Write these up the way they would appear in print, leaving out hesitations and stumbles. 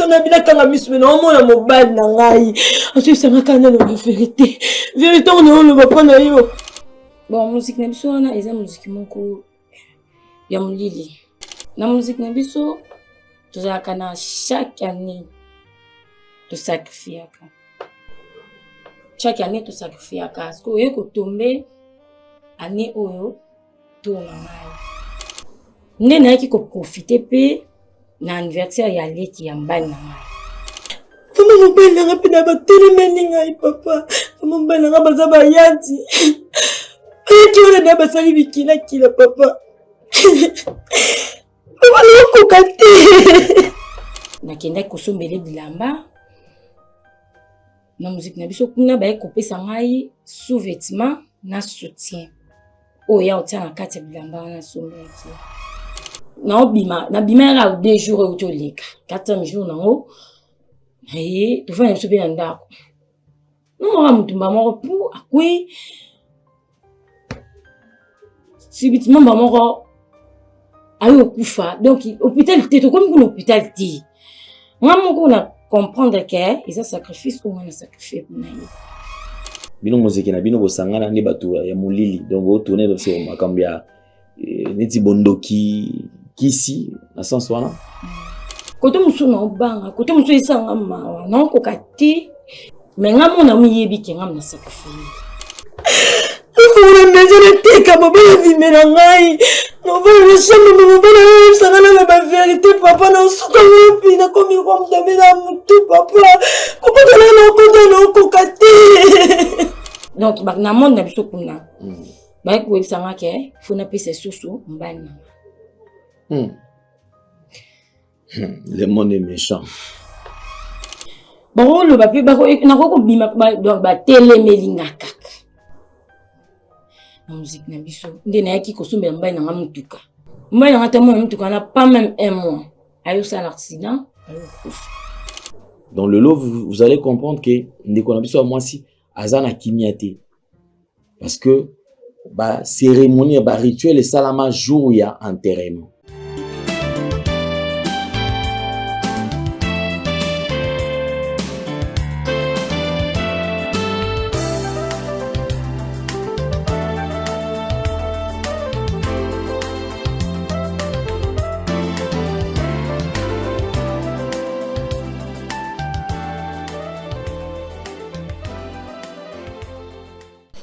na bina kanga misu na omona mobali na ngai. Aso sanga kana na vérité. Vérité on ne va pas na yo. Bon musique na biso na eza musique moko ya mulili. Na musique na biso tozalaka na chaque année de sacrifier. Chaque année tu sacrifies parce que oyo kotombe année oyo to na ngai. Nde na ki ko profiter pe na anniversaire ya leki ya mbali na ngai. Kama mobali na ngapi na batelemeni ngai papa. Kama mobali na ngapi bazaba yati. Ayati ona na basali bikila kila papa. Papa loko kate. Nakenda kosombele bilamba. Na musique na biso kuna ba ekopesa ngai sous-vêtement na soutien. Oya otia na kati bilamba na sombeki. Na bima ra 2 jours au toleka. 4e jour nango. Eh, tu vas nsubi na ndako. Non ra mutumba moko pour akui. Subitement ba moko ayo kufa. Donc hôpital te to comme un hôpital ti. Nga moko na comprendre que ils ont sacrifice ou on a sacrifié pour naïe. Bino muziki na bino bosangana ndi batu ya mulili donc au tourner dans ce makambia neti bondoki kisi na sens wana. Kote musu na obanga, kote musu isanga mawa, na kokati mais nga mona muyebi ke nga na sacrifice. Faut me teka baba vimera ngai. No va le chambre me bana sangana na ba vérité papa na suka ngopi na komi kwa mdamela mutu papa. Kokota na kokota na kokati. Donc ba na monde na biso kuna. Ba ko sanga ke faut na pese susu mbana. Le monde est méchant. Bon le papier ba ko na ko bima donc ba telemeli ngaka. La musique na biso nde na yaki kosombela mbai na mutuka mbai na ngata mutuka na pas même 1 mois ayo ça l'accident ayo kufa. Dans le lot vous allez comprendre que ndeko na biso moi si azana kimiate parce que ba cérémonie ba rituel et salama jour ya enterrement.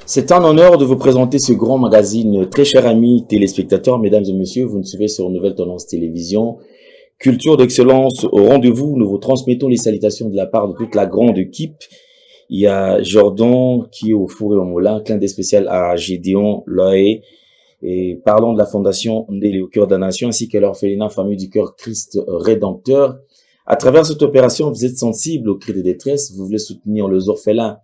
C'est un honneur de vous présenter ce grand magazine. Très chers amis téléspectateurs, mesdames et messieurs, vous nous suivez sur Nouvelle Tendance Télévision. Culture d'excellence au rendez-vous. Nous vous transmettons les salutations de la part de toute la grande équipe. Il y a Jordan qui est au four et au moulin, clin d'œil spécial à Gédéon Loé. Et parlons de la fondation Ndélé au cœur de la nation ainsi que l'orphelinat Famille du Cœur Christ Rédempteur. À travers cette opération, vous êtes sensible aux cris de détresse. Vous voulez soutenir les orphelins,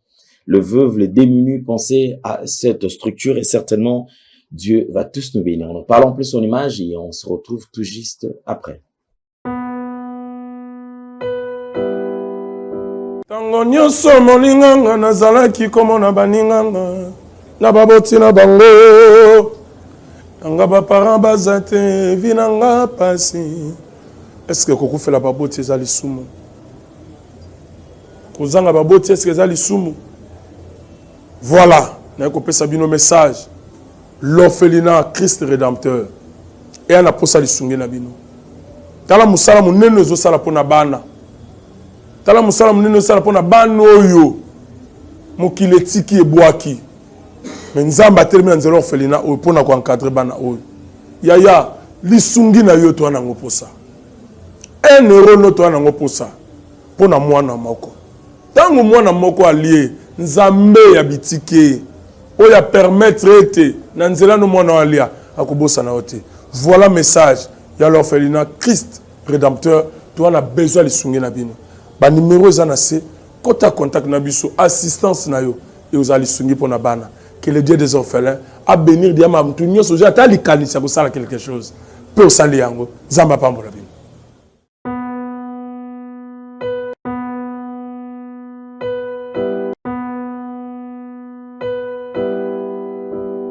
le veuve, les démunis. Pensez à cette structure et certainement Dieu va tous nous bénir. Nous parlons plus son image et on se retrouve tout juste après. Tango nyonso molinganga nazalaki komona baninganga na baboti na bango nanga ba parents bazate vinanga pasi. Est-ce que kokufela baboti ezali sumu? Kozanga baboti est-ce que ezali sumu? Voilà, na kopesa bino message. L'orphelinat Christ Rédempteur. Et ana posa lisungi na bino. Tala musala munene zo sala pona bana. Tala musala munene zo sala pona bana oyo. Mokile tiki ebwaki. Mais nzamba termina nzelo orphelinat oyo pona ko encadrer bana oyo. Yaya lisungi na yo to ana ngoposa. 1 euro no to ana ngoposa. Pona mwana moko. Tango mwana moko allié nzambe ya bitike oya permettre ete na nzela no mwana alia akobosa na ote. Voilà message ya l'orphelinat Christ Rédempteur. Tu as besoin de lisungi na bino. Ba numéro ezana se kota contact na biso assistance na yo et aux lisungi pona bana. Que le Dieu des orphelins a bénir diama mtu nyoso ja ta likanisa ko sala quelque chose. Peu sali yango zamba pambola bino.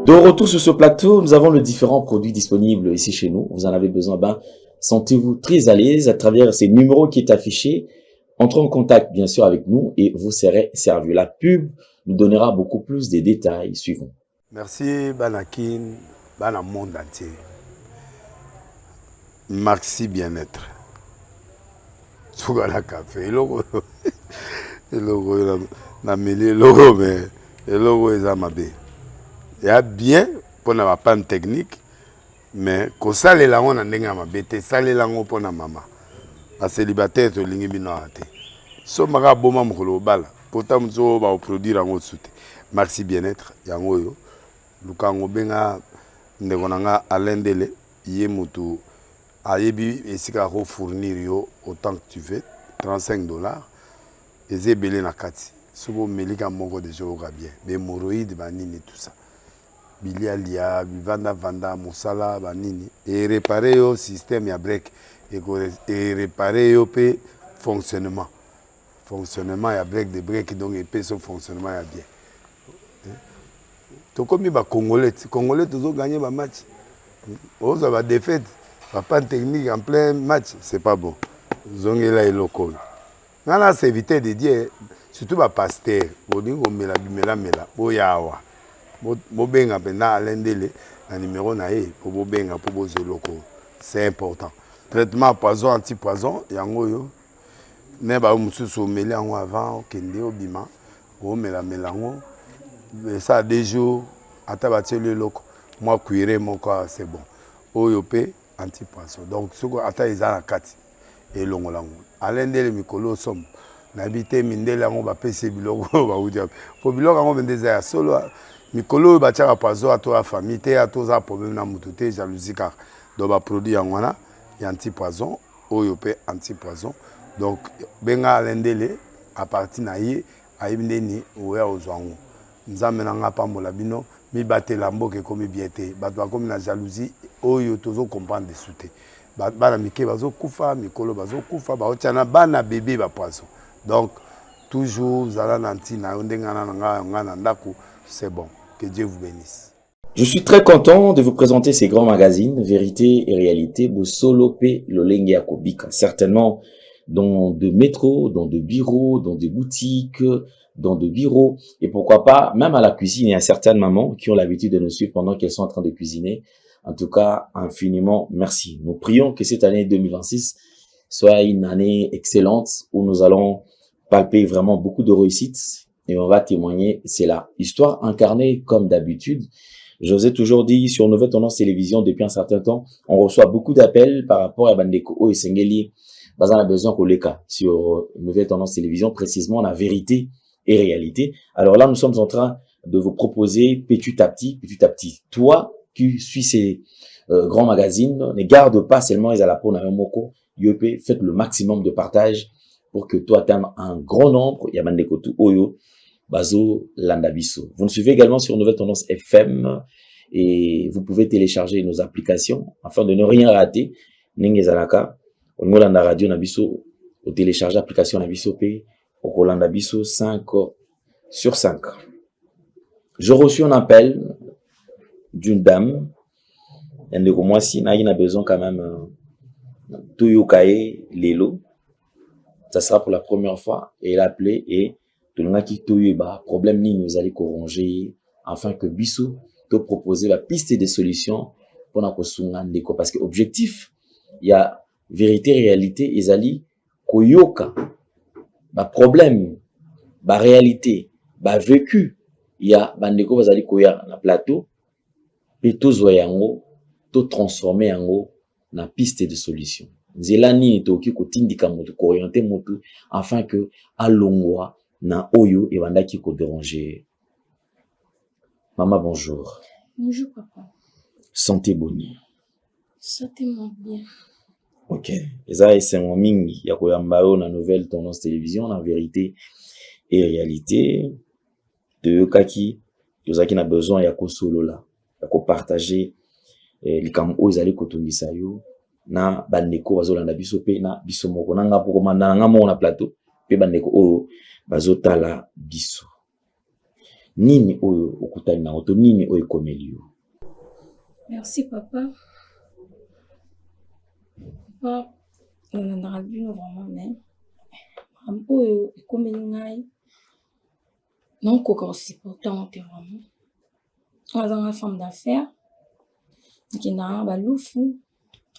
De retour sur ce plateau, nous avons les différents produits disponibles ici chez nous. Vous en avez besoin, sentez-vous très à l'aise à travers ces numéros qui est affiché. Entrez en contact, bien sûr, avec nous et vous serez servi. La pub nous donnera beaucoup plus de détails suivants. Merci, Banakin, Bana monde entier. Maxi bien-être. Sougala café, logo, logo, na mêlé logo, mais logo est à ma baie. Il y a bien pour la panne technique, mais quand ça les langues on a n'enga ma bête, ça les langues pour na maman. La célibataire to lingi bino ate. So maga boma mukolo bala. Pourtant mzo ba produire en autre soute. Maxi bien-être yango yo. Lukango benga ndekonanga alendele yé mutu ayebi esika ko fournir yo autant que tu veux, $35. Eze belé na kati. Sobo melika moko de jour bien. Be hémorroïdes banini tout ça. Bilia lia, vanda musala banini et réparer yo système ya break et réparer yo pe fonctionnement ya break de break donc et pe son fonctionnement ya bien. To comme ba congolais toujours gagner ba match. On va défaite, pas technique en plein match, c'est pas bon. Zongela et local. Nana c'est éviter de dire surtout ba pasteur, boningo mela boyawa. Bobenga pena alendele na numéro na ye pour bobenga pour bozoloko. C'est important. Traitement poison anti-poison yango yo. Ne ba mususu meli yango avant kende obima. O melango. Ça a 2 jours atabati le loko. Moi cuire mon corps c'est bon. Oyo pe anti-poison. Donc soko ata izala kati et longolango. Alendele mikolo som. Nabité mindele yango ba pese biloko ba udia. Po biloko yango bendeza ya solo mikolo batiaka poison à toi famille te à toi problème na mutu te jalousie car donc ba produit yango wana ya anti-poison oyo pe anti-poison donc benga alendele à partir na ye ayibindeni oya ozwango nzambe na nga pambola bino mi batela mboke komi bien te bato bakomi na jalousie oyo tozo comprendre de souté bana mike bazo kufa mikolo bazo kufa baotiana bana bébé ba poison donc toujours zala nanti na ndengana na nga na ndako c'est bon. Que Dieu vous bénisse. Je suis très content de vous présenter ces grands magazines, Vérité et Réalité, Bosolo P. Lolenge Akobika. Certainement dans de métros, dans de bureaux, dans des boutiques, dans de bureaux, et pourquoi pas, même à la cuisine. Il y a certaines mamans qui ont l'habitude de nous suivre pendant qu'elles sont en train de cuisiner. En tout cas, infiniment merci. Nous prions que cette année 2026 soit une année excellente où nous allons palper vraiment beaucoup de réussites. Et on va témoigner, c'est la histoire incarnée comme d'habitude. Je vous ai toujours dit sur Nouvelle Tendance Télévision depuis un certain temps, on reçoit beaucoup d'appels par rapport à Bandeko et Sengeli. On a besoin qu'on les cas sur Nouvelle Tendance Télévision, précisément la vérité et réalité. Alors là, nous sommes en train de vous proposer petit à petit. Toi qui suis ces grands magazines, ne garde pas seulement les alapos na yomoko, yopé, faites le maximum de partage pour que toi atteignes un grand nombre. Yamandeko tu oyo. Bazo Landabiso. Vous nous suivez également sur Nouvelle Tendance FM et vous pouvez télécharger nos applications afin de ne rien rater. Ningezalaka, au Landa Radio Nabiso, au télécharger l'application Nabiso P, au Landabiso 5/5. Je reçus un appel d'une dame. Elle de moi si n'a besoin quand même Toyokae Lelo. Ça sera pour la première fois et elle a appelé et tout le monde qui toyeba problème ni nous allons corriger afin que biso te proposer la piste des solutions pour na kosunga ndeko parce que objectif il y a vérité réalité ezali koyoka ba problème ba réalité ba vécu il y a bandeko bazali koya na plateau pe tozwa yango to transformer yango na piste de solution nzela nini toki kotindika moto ko orienter moto afin que alongwa na oyo et bandaki ko déranger. Maman, bonjour. Bonjour, papa. Santé boni. Santé mon bien. Ok. Eza c'est mon mingi ya koyamba yo na Nouvelle Tendance Télévision na vérité et réalité de kaki tozaki na besoin ya ko solola ya ko partager likam o ezali ko tungisa yo na bandeko bazolanda biso pe na biso moko nanga poko manda nga mo na plateau pe bandeko o bazotala biso nini oyo okutani na oto nini oyo komeli yo. Merci papa. Papa, on en a vu vraiment mais makambo ekomeli ngai nakokoka kosupporte yango te vraiment. Azanga femme d'affaires nakendaka na balufu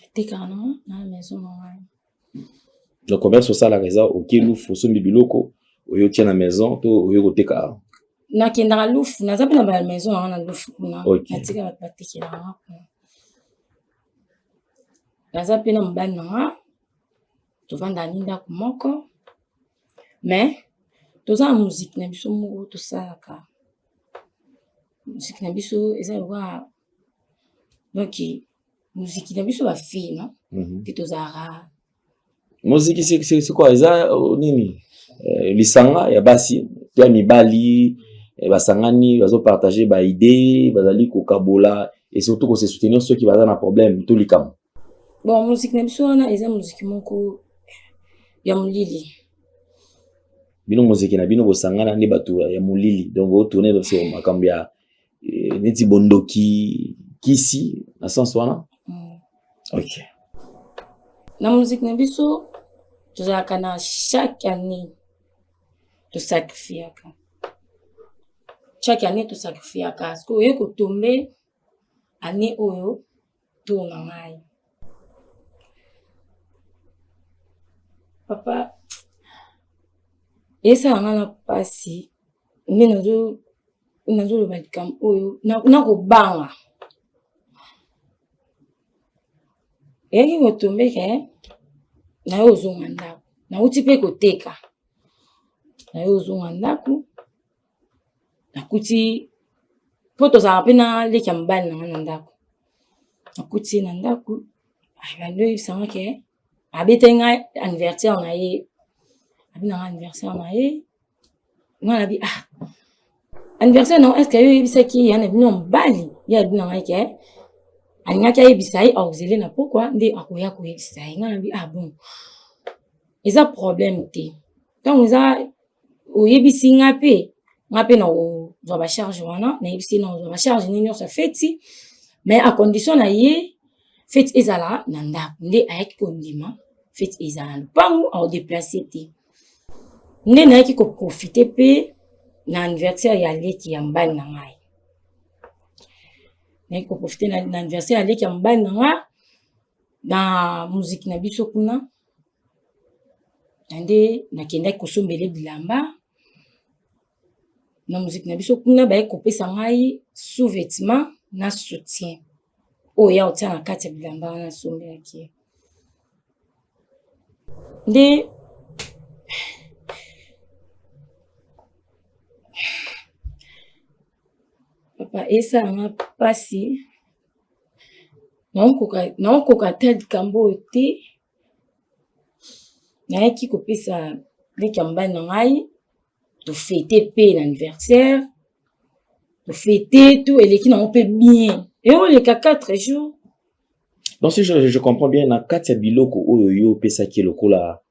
atekaka na maison na ngai. Le commerce osalaka eza oke lufu osombi biloko oyo otia na maison to oyo koteka. Nakendaka lufu naza mpe na ba maison nanga na lufu kuna natika bato batekelaka nga kuna. Naza mpe na mobali nanga tovandaka ni ndako moko mais toza na muziki na biso moko tosalaka. Muziki na biso eza lokola donc muziki na biso bafille non mpe tozalaka. Muziki c'est quoi eza nini lisanga ya basi to ya mibali basangani bazopartage baide bazali kokabola et surtout ko se soutenir ceux qui baza na problème to likama. Bon muziki na biso wana eza muziki moko ya molili. Bino muziki na bino bosangana ndi bato ya molili donc vous tourner dans ce makambo ya neti bondoki kisi na sens wana. OK. Na muziki na biso tozalaka na chaque année tosacrifiaka. Chaque année tosacrifiaka parce que oyo kotombe année oyo to na ngai. Papa esa ngana pasi nde nazoloba likambo oyo nakobanga eyaki kotombeke naye ozonga ndako nauti mpe koteka naye ozonga ndako nakuti mpo tozalaka mpe na leki ya mobali nanga na ndako nakuti na ndako bando oyebisanga ke abeteli ngai anniversaire na ye abinanga anniversaire na ye nga nabi anniversaire na est-ce que yo oyebisaki ya na bino mobali ye abinanga ye ke alingaki ayebisa ye aozele na pokwa nde akoya koyebisa ye nga nabi bon eza problème te ntango eza oyebisi nga mpe na ozwa bacharge wana nayebisi na ozwa bacharge nini nyonso feti mais a condition na ye feti ezala na ndako nde ayaki kondima feti ezala na lupango aodeplace te nde nayaki koprofite mpe na anniversaire ya leki ya mobali na ngai. Nayaki koprofite na anniversaire ya leki ya mobali na ngai na muziki na biso kuna nde nakendaki kosombele bilamba na muziki na biso kuna bayaki kopesa ngai sous-vêtement na soutien oyo ya otia na kati ya bilamba wana asombelaki nde papa esalanga mpasi naokoka ta likambo oyo te nayaki kopesa leki ya mobali na ngai tofete mpe na anniversaire tofete to eleki nango mpe bien eoleka 4 jours. Donc si je comprends bien na kati ya biloko oyo yo opesaki lokola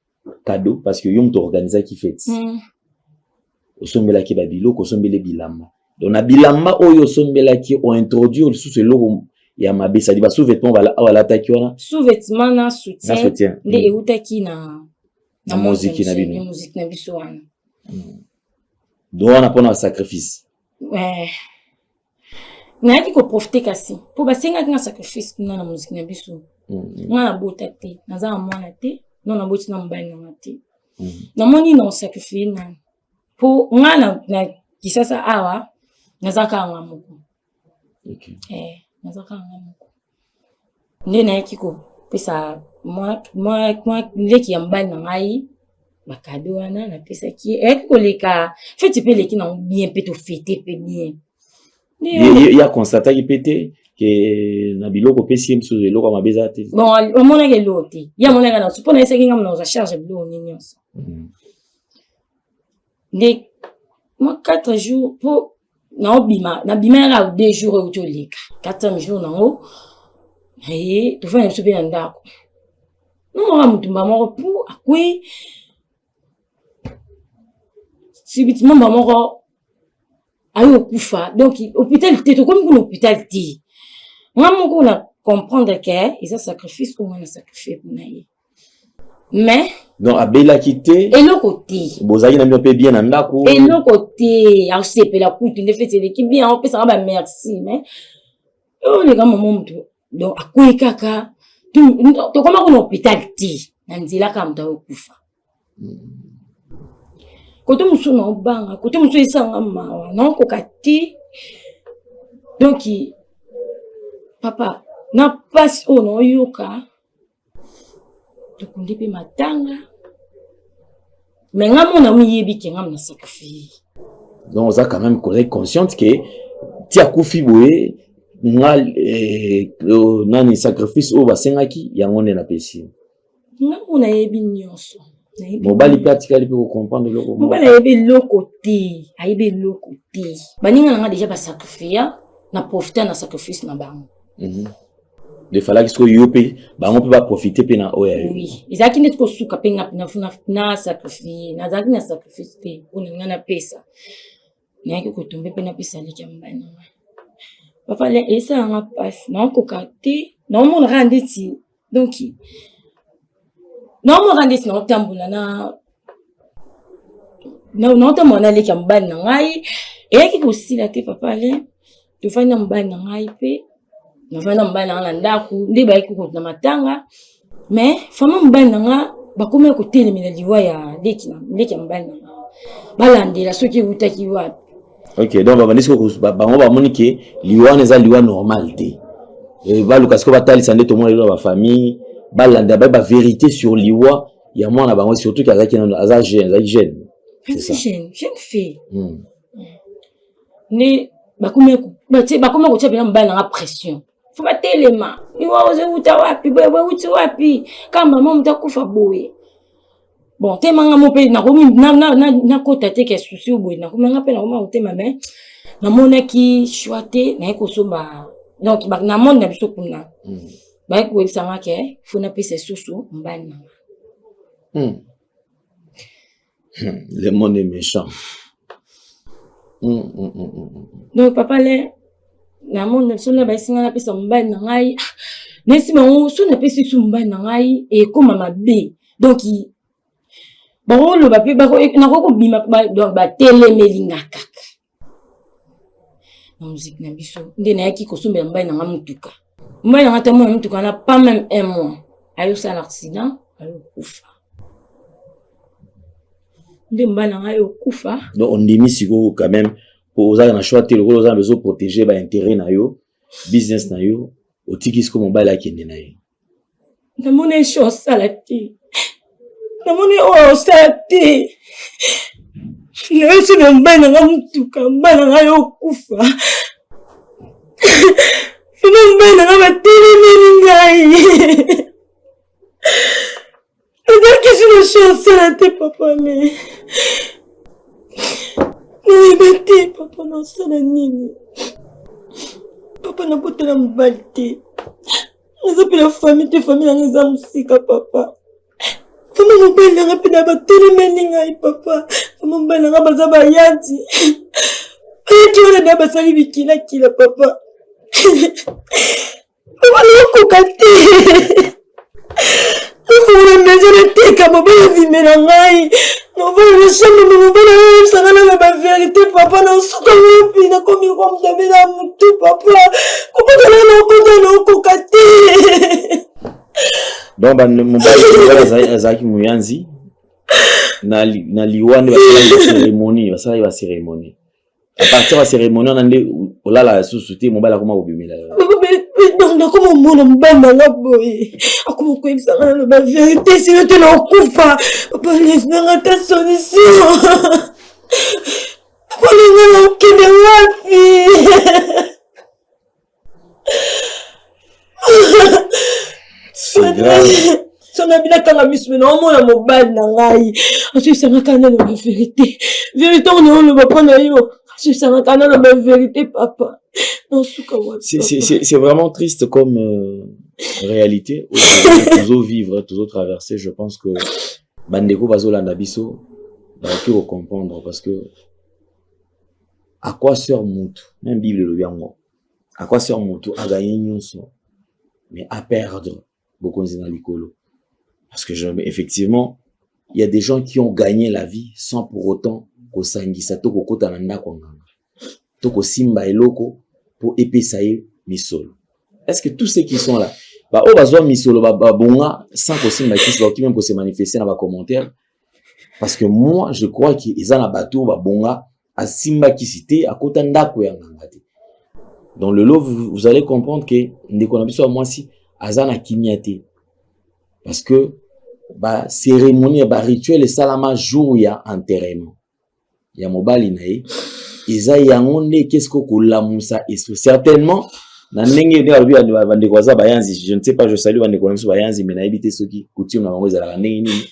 cadeau parce que yo moto organisaki fete osombelaki babiloko osombele bilamba donc na bilamba oyo osombelaki ointroduire lisusu eloko ya mabe sadi ba sous-vêtement balataki wana sous-vêtement na soutien nde eutaki na muziki na bino muziki na biso wana donc wana mpona sacrifice nayaki koprofite kasi mpo basengaki nga sacrifice kuna na muziki na biso nga nabota te naza na mwana te no naboti na mobali nanga te namoni na osacrifie nani mpo nga na kisasa awa naza kaka nga moko naza kaka nga moko nde nayaki kopesa mwa leki ya mobali na ngai bakado wana napesaki eyaki koleka feti mpe eleki nango bien mpe tofete mpe bien ya constataki mpe te ke na biloko opesi ye mosusu eloko ya mabe eza te bon omonaki eloko te ye amonaka na mpo nayesaki nga mona oza charge biloko nini nyonso nde mwa 4 jours mpo nabima yaka 2 jours euti oleka 4e jour nango tofanda biso mpe na ndako nomaka motumba moko mpo akwi subitement mba moko ayo okufa donc hôpital te tokomi kuna hôpital te nga moko na comprendre ke eza sacrifice oyo nga na sacrifie mpona ye mais Donc, Abela quitté. Et le côté. Bozaki n'a pas bien en dako. Et le côté. Alors, c'est la coute, une fait, c'est l'équipe bien, on peut s'en va, merci, mais. Oh, les gars, maman, donc, à quoi, kaka. Tu comment on hôpital, ti. Nanzila, comme t'as au koufa. Côté moussou, non, bang, côté moussou, il s'en va, non, kokati. Donc, papa, n'a pas, oh, non, yoka. Tukundi pe matanga. Mais ngamo na muyebi ke ngam na sacrifice. Donc on a quand même consciente que ti akufi boye ngal nani sacrifice o basengaki yango ne na pesi. Ngamo na yebi nyonso. Mobali pratically pour comprendre le comment. Mobali yebi lokote, ayebi lokote. Baninga nga déjà ba sacrifice na profiter na sacrifice na bango. Il fallait que yope ba on peut pas profiter pe na oya. Oui, ezaki net ko suka pe na sacrifice, na zaki na sacrifice te on na pesa. Nyaki ko tombe pe na pesa leki mbana. Papa le esa nga passe, na ko kate, na mo rande ti. Donc na mo rande ti na tambula na tamona na leki mbana ngai, eyaki ko sila te papa le. Tu fanya mbana ngai pe. Nafana mbana nga ndaku ndi ba iko na matanga mais fama mbana nga bakome ko telemela liwa ya leki mbana balandela soki utaki wapi. OK, donc ba ndisiko bango ba monike liwa neza liwa normal te et ba lukasko batali sande to mona ba famille balanda ba vérité sur liwa ya mwana bango surtout kazaki na aza jeune c'est ça jeune fille ni bakome ko tshepela mbana nga pression. Faut pas telema. Iwa oze uta wapi, bwe uti wapi. Kama mama mtakufa boye. Bon, temanga mope na komi na kota te ke souci boye. Na komanga pe na koma utema mais na monaki choité na ekosomba. Donc na monde na biso kuna. Ba ekobisanga ke fona pese susu mbana. Le monde est méchant. Donc papa le na monde sona ba singa na pesa mbana ngai. Nesi bango sona pesa su mbana ngai e koma mabe. Donc bon le papier ba na ko bima donc ba telemelinga kaka. Na musique na biso nde na yaki ko sombela mbana nga mutuka. Mbana nga tamo mutuka na pas même un mois. Ayo sa l'accident, ayo kufa. Nde mbana nga yo kufa. Donc on dit siko quand même pour oza na choix te lokolo oza besoin protéger ba intérêt na yo, business na yo, otiki siko mobile akende na yo. Na mone chose salati. Na mone o salati. Nesi na mbana nga mutuka, mbana nga yo kufa. Fina mbana nga batelemeli ngai. Qu'est-ce que je chance salati papa mais. Non, papa, non, ça n'a nini. Papa n'a pas de la mbalité. Les appels la famille, tes familles, les âmes, papa. Comment mon père n'a pas de téléméninga, papa. Comment mon père n'a pas de yadi. Et tu as la basali bikila kila, papa. Papa n'a pas de faut la maison de thé, comme on va vivre dans l'ail. On va le chambre, mais on va la ça va la vérité, papa. Non, ce qu'on veut, n'a comme il va me donner la moutou, papa. Comment on a donc, mon père, Zaki Mouyanzi, na liwane, va la cérémonie. À partir de la cérémonie, on a dit, oh là là, sous-souté, mon père a comment oublié là. Donc, comment mon mbana nga boye akoma ko ibisanga na ba vérité si tu na kufa papa laisse-moi ta solution papa lenga okende wapi c'est grave sona bila kanga misme na mona mobali na ngai asisanga kana na ba vérité on ne va pas na yo asisanga kana na ba vérité papa. C'est vraiment triste comme réalité. Toujours vivre, toujours traverser. Je pense que Bandeko Bazolanda Biso va tout comprendre parce que à quoi sert Moutou, même Bible le biango, à quoi sert Moutou à gagner une son, mais à perdre beaucoup de likolo. Parce que effectivement, il y a des gens qui ont gagné la vie sans pour autant ko sangisa to ko kota na ndako nganga. To ko simba eloko pour epesa ye misolo. Est-ce que tous ceux qui sont là, bah oh bazwa misolo ba bonga sans ko simba qui même ko se manifester dans les commentaires, parce que moi je crois qu'ils ont la bateau ba bonga a simba qui cité à kota ndako ya nganga. Dans le lot, vous allez comprendre que Ndekonabiso à moi si azana kimiate. Parce que bah cérémonie bah rituel et salama jour il y a enterrement. Il y a mobali nae. Isa yangonde qu'est-ce que la musa esprit certainement na ndenge de albi bande kwaza bayanzi je ne sais pas je salue bande Ndekonabiso bayanzi mais na ebité soki coutume na bango ezala ndenge nini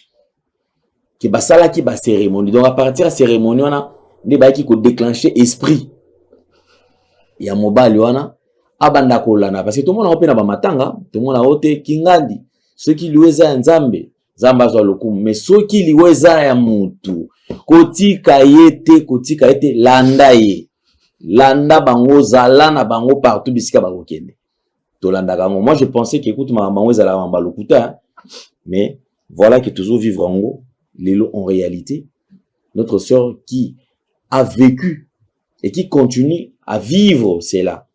que basala ki ba cérémonie. Donc à partir de cérémonie on a ne ba ki ko déclencher esprit ya mobali wana abanda kolana parce que tout le monde a opena ba matanga tout le monde a ote kingandi ceux qui liweza nzambe zamba zo lokumu mais ceux qui liweza ya mutu kotika yete landa bango zalana bango partout bisika bakokende to landa kango. Moi je pensais que écoute ma bango zala mamba lokuta mais voilà que toujours vivre en gros lelo en réalité notre sœur qui a vécu et qui continue à vivre cela.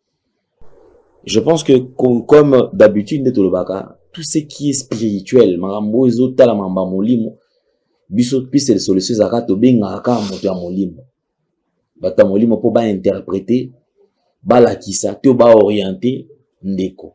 Je pense que comme d'habitude tout ce qui est spirituel marambo ezota la mamba molimo biso piste de solution zakato benga ka moto ya molimo bata molimo po ba interpréter ba la kisa to ba orienter ndeko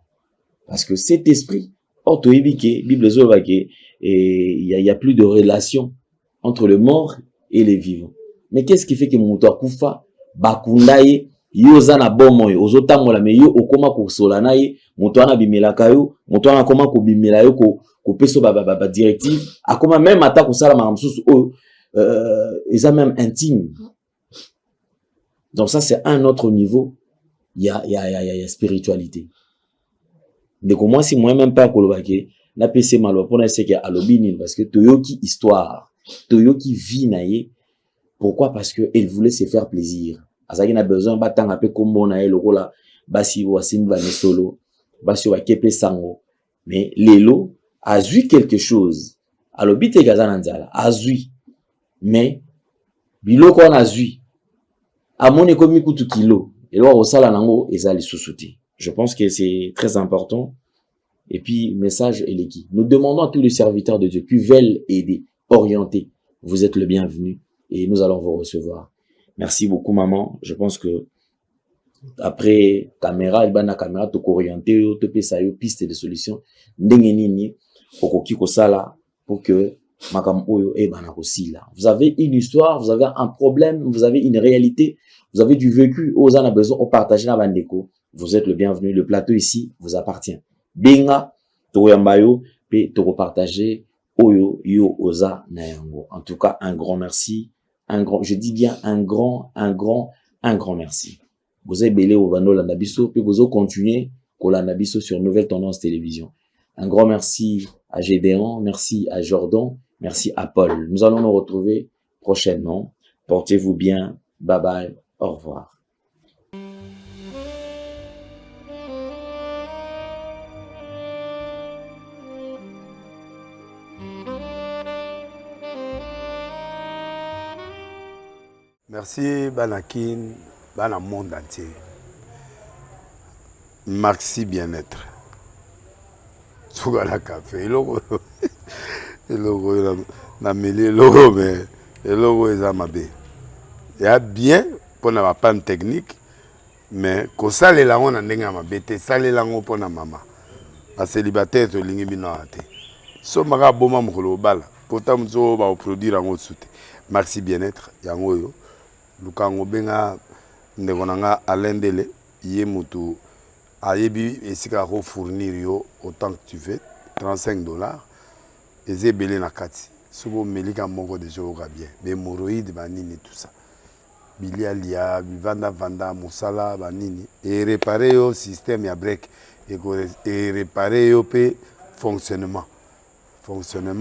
parce que cet esprit auto ebike bible zo ba ke il y a plus de relation entre le mort et les vivants. Mais qu'est-ce qui fait que moto akufa bakundaye yoza na bomo yo ozotangola me yo okoma ko solana ye moto ana bimelaka yo moto ana koma ko bimela yo ko peso ba directive akoma même ata ko sala mamsusu ils ont même intime. Donc ça c'est un autre niveau, il y a spiritualité. Donc moi si moi même pas kolobake na pc malo pona c'est que alobini parce que toyoki histoire toyoki vie naye. Pourquoi? Parce que elle voulait se faire plaisir. Azaki na besoin batanga pe kombo na elle lokola basi wa simba ne solo basi wa kepe sango mais lelo a vu quelque chose alobite kazana nzala azui mais biloko na azui amone komi kutu kilo et wa osala nango ezali susuti. Je pense que c'est très important. Et puis message eleki, nous demandons à tous les serviteurs de Dieu qui veulent aider, orienter, vous êtes le bienvenu et nous allons vous recevoir. Merci beaucoup maman. Je pense que après caméra, il bana caméra to orienter to pesa yo piste de solution ndenge nini okoki ko sala pour que makam oyo e bana ko sila. Vous avez une histoire, vous avez un problème, vous avez une réalité, vous avez du vécu, aux en a besoin au partager na bandeko. Vous êtes le bienvenu, le plateau ici vous appartient. Benga to yambayo pe to partager oyo yo oza na yango. En tout cas, un grand merci. Je dis bien un grand merci. Vous avez belé au bando la nabiso, puis vous continuez la nabiso sur Nouvelle Tendance Télévision. Un grand merci à Gédéon, merci à Jordan, merci à Paul. Nous allons nous retrouver prochainement. Portez-vous bien. Bye bye. Au revoir. Merci Banakin, Bana monde entier. Maxi bien-être. Sougala café, logo na mêlé logo mais logo ezamabe. Il y a bien pour na panne technique mais ko sale la on ndenge mabe te sale la ngo pona mama. Ba célibataire to lingi bino ate. So maka boma mokolo bala, pourtant mzo ba produire ngo soute. Maxi bien-être yango yo. Lukango benga ndekonanga alendele ye mutu ayebi esika ko fournir yo autant que tu veux $35 ezebele na kati sobo melika moko de jour bien mais hémorroïdes banini tout ça bilialia vanda musala banini et réparer yo système ya break et réparer yo pe fonctionnement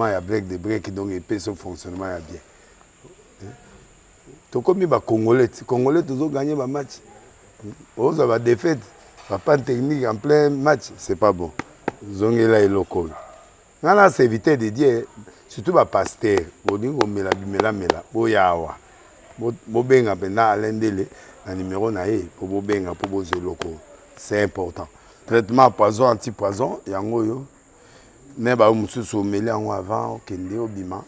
ya break de break donc et pe son fonctionnement ya bien. To comme ba Congolais toujours gagner ba match. On va défaite, pas technique en plein match, c'est pas bon. Zongela et loco. ngana serviteur de Dieu surtout ba pasteur bolingo mela bimela mela boyawa bobenga pena alendele na numéro na ye po bobenga po bozeloko c'est important traitement poison anti-poison yango yo ne ba mususu omeli yango avant okende obima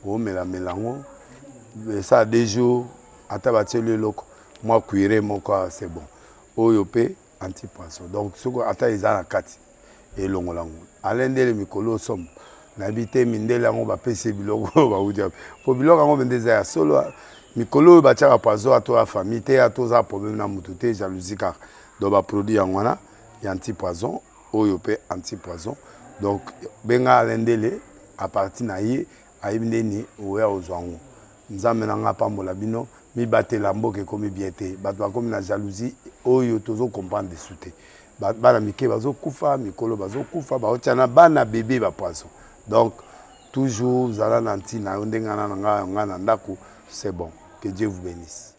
omela melango ça 2 jours ata batie loko moi cuire moko c'est bon oyo pe anti-poison donc soko ata eza na kati elongolango alendele mikolo somme na bité mindele yango bapese biloko ba udia po biloko yango bendeza ya solo mikolo batiaka poison ato ya famille te ato za problème na mutu te jalousie car donc ba produit yango na ya anti-poison oyo pe anti-poison donc benga alendele à partir na ye ayibindeni oya ozwango nzambe na nga pambola bino mi batela mboke komi bien te bato bakomi na jalousie oyo tozo comprendre de souté bana mike bazo kufa mikolo bazo kufa baotiana bana bébé ba poisson donc toujours zala nanti na ndenga na nga na ndako c'est bon que Dieu vous bénisse.